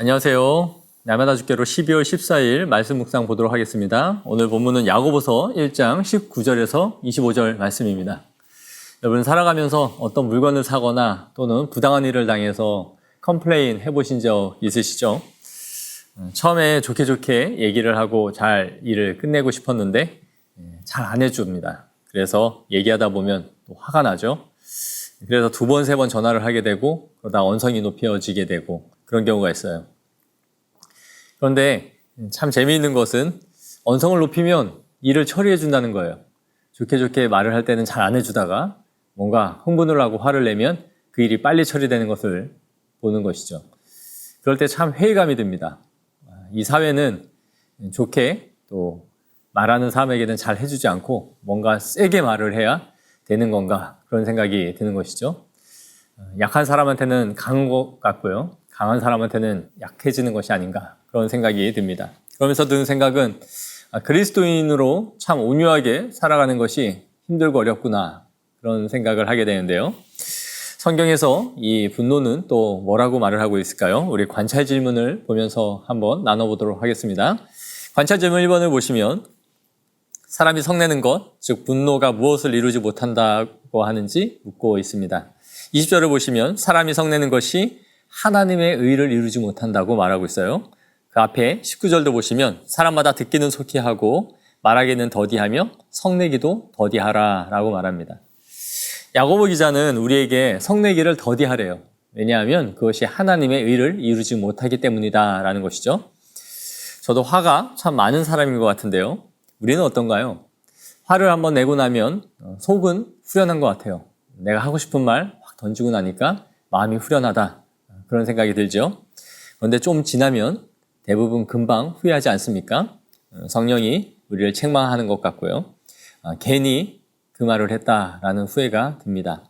안녕하세요. 날마다 주께로 12월 14일 말씀 묵상 보도록 하겠습니다. 오늘 본문은 야고보서 1장 19절에서 25절 말씀입니다. 여러분 살아가면서 어떤 물건을 사거나 또는 부당한 일을 당해서 컴플레인 해보신 적 있으시죠? 처음에 좋게 얘기를 하고 잘 일을 끝내고 싶었는데 잘 안 해줍니다. 그래서 얘기하다 보면 또 화가 나죠. 그래서 2번, 3번 전화를 하게 되고 그러다 언성이 높여지게 되고 그런 경우가 있어요. 그런데 참 재미있는 것은 언성을 높이면 일을 처리해 준다는 거예요. 좋게 말을 할 때는 잘 안 해주다가 뭔가 흥분을 하고 화를 내면 그 일이 빨리 처리되는 것을 보는 것이죠. 그럴 때 참 회의감이 듭니다. 이 사회는 좋게 또 말하는 사람에게는 잘 해주지 않고 뭔가 세게 말을 해야 되는 건가 그런 생각이 드는 것이죠. 약한 사람한테는 강한 것 같고요. 강한 사람한테는 약해지는 것이 아닌가 그런 생각이 듭니다. 그러면서 드는 생각은 그리스도인으로 참 온유하게 살아가는 것이 힘들고 어렵구나 그런 생각을 하게 되는데요. 성경에서 이 분노는 또 뭐라고 말을 하고 있을까요? 우리 관찰 질문을 보면서 한번 나눠보도록 하겠습니다. 관찰 질문 1번을 보시면 사람이 성내는 것, 즉 분노가 무엇을 이루지 못한다고 하는지 묻고 있습니다. 20절을 보시면 사람이 성내는 것이 하나님의 의를 이루지 못한다고 말하고 있어요. 그 앞에 19절도 보시면 사람마다 듣기는 속히 하고 말하기는 더디하며 성내기도 더디하라 라고 말합니다. 야고보 기자는 우리에게 성내기를 더디하래요. 왜냐하면 그것이 하나님의 의를 이루지 못하기 때문이다 라는 것이죠. 저도 화가 참 많은 사람인 것 같은데요. 우리는 어떤가요? 화를 한번 내고 나면 속은 후련한 것 같아요. 내가 하고 싶은 말 확 던지고 나니까 마음이 후련하다. 그런 생각이 들죠. 그런데 좀 지나면 대부분 금방 후회하지 않습니까? 성령이 우리를 책망하는 것 같고요. 괜히 그 말을 했다라는 후회가 듭니다.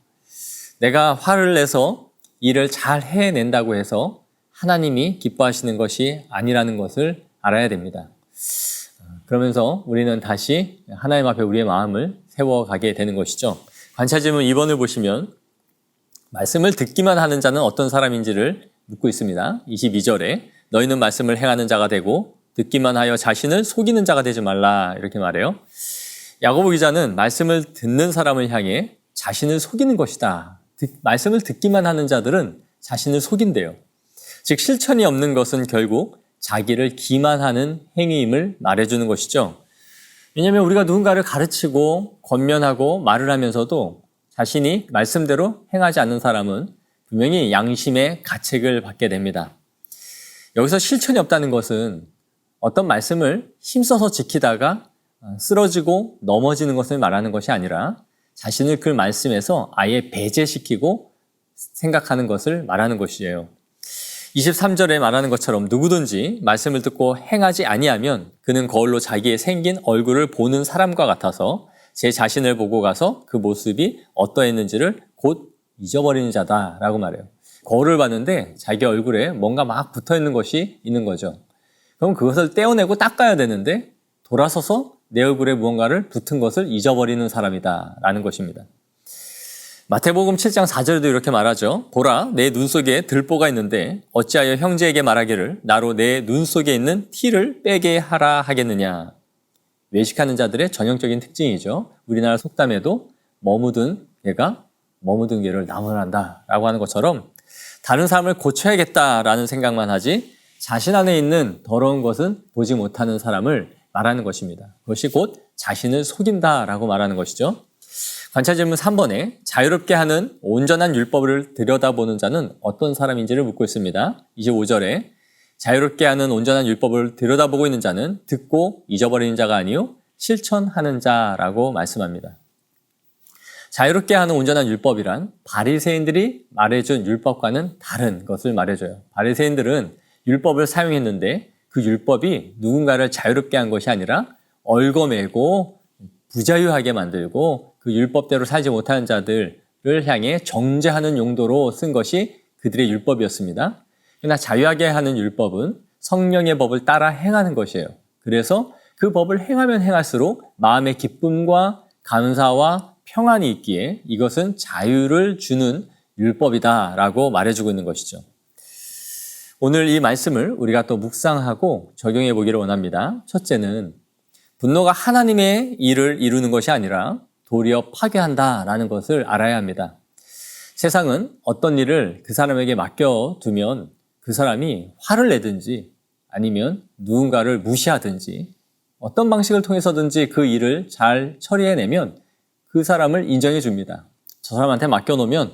내가 화를 내서 일을 잘 해낸다고 해서 하나님이 기뻐하시는 것이 아니라는 것을 알아야 됩니다. 그러면서 우리는 다시 하나님 앞에 우리의 마음을 세워가게 되는 것이죠. 관찰 질문 2번을 보시면 말씀을 듣기만 하는 자는 어떤 사람인지를 묻고 있습니다. 22절에 너희는 말씀을 행하는 자가 되고 듣기만 하여 자신을 속이는 자가 되지 말라 이렇게 말해요. 야고보 기자는 말씀을 듣는 사람을 향해 자신을 속이는 것이다. 말씀을 듣기만 하는 자들은 자신을 속인대요. 즉 실천이 없는 것은 결국 자기를 기만하는 행위임을 말해주는 것이죠. 왜냐하면 우리가 누군가를 가르치고 권면하고 말을 하면서도 자신이 말씀대로 행하지 않는 사람은 분명히 양심의 가책을 받게 됩니다. 여기서 실천이 없다는 것은 어떤 말씀을 힘써서 지키다가 쓰러지고 넘어지는 것을 말하는 것이 아니라 자신을 그 말씀에서 아예 배제시키고 생각하는 것을 말하는 것이에요. 23절에 말하는 것처럼 누구든지 말씀을 듣고 행하지 아니하면 그는 거울로 자기의 생긴 얼굴을 보는 사람과 같아서 제 자신을 보고 가서 그 모습이 어떠했는지를 곧 잊어버리는 자다라고 말해요. 거울을 봤는데 자기 얼굴에 뭔가 막 붙어있는 것이 있는 거죠. 그럼 그것을 떼어내고 닦아야 되는데 돌아서서 내 얼굴에 무언가를 붙은 것을 잊어버리는 사람이다라는 것입니다. 마태복음 7장 4절에도 이렇게 말하죠. 보라, 내 눈 속에 들보가 있는데 어찌하여 형제에게 말하기를 나로 내 눈 속에 있는 티를 빼게 하라 하겠느냐. 외식하는 자들의 전형적인 특징이죠. 우리나라 속담에도 머무든 개가 머무든 개를 나무란다 라고 하는 것처럼 다른 사람을 고쳐야겠다라는 생각만 하지 자신 안에 있는 더러운 것은 보지 못하는 사람을 말하는 것입니다. 그것이 곧 자신을 속인다라고 말하는 것이죠. 관찰 질문 3번에 자유롭게 하는 온전한 율법을 들여다보는 자는 어떤 사람인지를 묻고 있습니다. 25절에 자유롭게 하는 온전한 율법을 들여다보고 있는 자는 듣고 잊어버리는 자가 아니요 실천하는 자라고 말씀합니다. 자유롭게 하는 온전한 율법이란 바리새인들이 말해준 율법과는 다른 것을 말해줘요. 바리새인들은 율법을 사용했는데 그 율법이 누군가를 자유롭게 한 것이 아니라 얽어매고 부자유하게 만들고 그 율법대로 살지 못하는 자들을 향해 정죄하는 용도로 쓴 것이 그들의 율법이었습니다. 그러나 자유하게 하는 율법은 성령의 법을 따라 행하는 것이에요. 그래서 그 법을 행하면 행할수록 마음의 기쁨과 감사와 평안이 있기에 이것은 자유를 주는 율법이다라고 말해주고 있는 것이죠. 오늘 이 말씀을 우리가 또 묵상하고 적용해 보기를 원합니다. 첫째는 분노가 하나님의 일을 이루는 것이 아니라 도리어 파괴한다라는 것을 알아야 합니다. 세상은 어떤 일을 그 사람에게 맡겨두면 그 사람이 화를 내든지 아니면 누군가를 무시하든지 어떤 방식을 통해서든지 그 일을 잘 처리해내면 그 사람을 인정해 줍니다. 저 사람한테 맡겨놓으면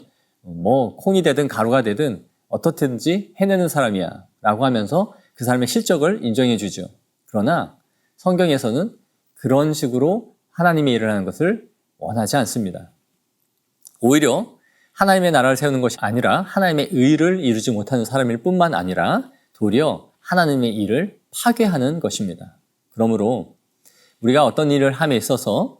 콩이 되든 가루가 되든 어떻든지 해내는 사람이야 라고 하면서 그 사람의 실적을 인정해 주죠. 그러나 성경에서는 그런 식으로 하나님의 일을 하는 것을 원하지 않습니다. 오히려 하나님의 나라를 세우는 것이 아니라 하나님의 의를 이루지 못하는 사람일 뿐만 아니라 도리어 하나님의 일을 파괴하는 것입니다. 그러므로 우리가 어떤 일을 함에 있어서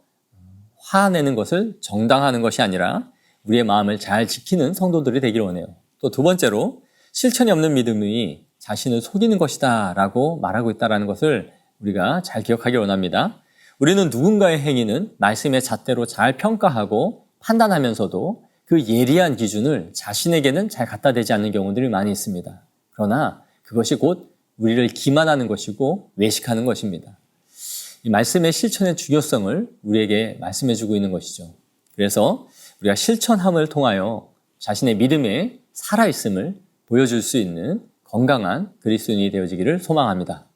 화내는 것을 정당화하는 것이 아니라 우리의 마음을 잘 지키는 성도들이 되기를 원해요. 또 두 번째로 실천이 없는 믿음이 자신을 속이는 것이다 라고 말하고 있다는 것을 우리가 잘 기억하기 원합니다. 우리는 누군가의 행위는 말씀의 잣대로 잘 평가하고 판단하면서도 그 예리한 기준을 자신에게는 잘 갖다 대지 않는 경우들이 많이 있습니다. 그러나 그것이 곧 우리를 기만하는 것이고 외식하는 것입니다. 이 말씀의 실천의 중요성을 우리에게 말씀해주고 있는 것이죠. 그래서 우리가 실천함을 통하여 자신의 믿음에 살아있음을 보여줄 수 있는 건강한 그리스도인이 되어지기를 소망합니다.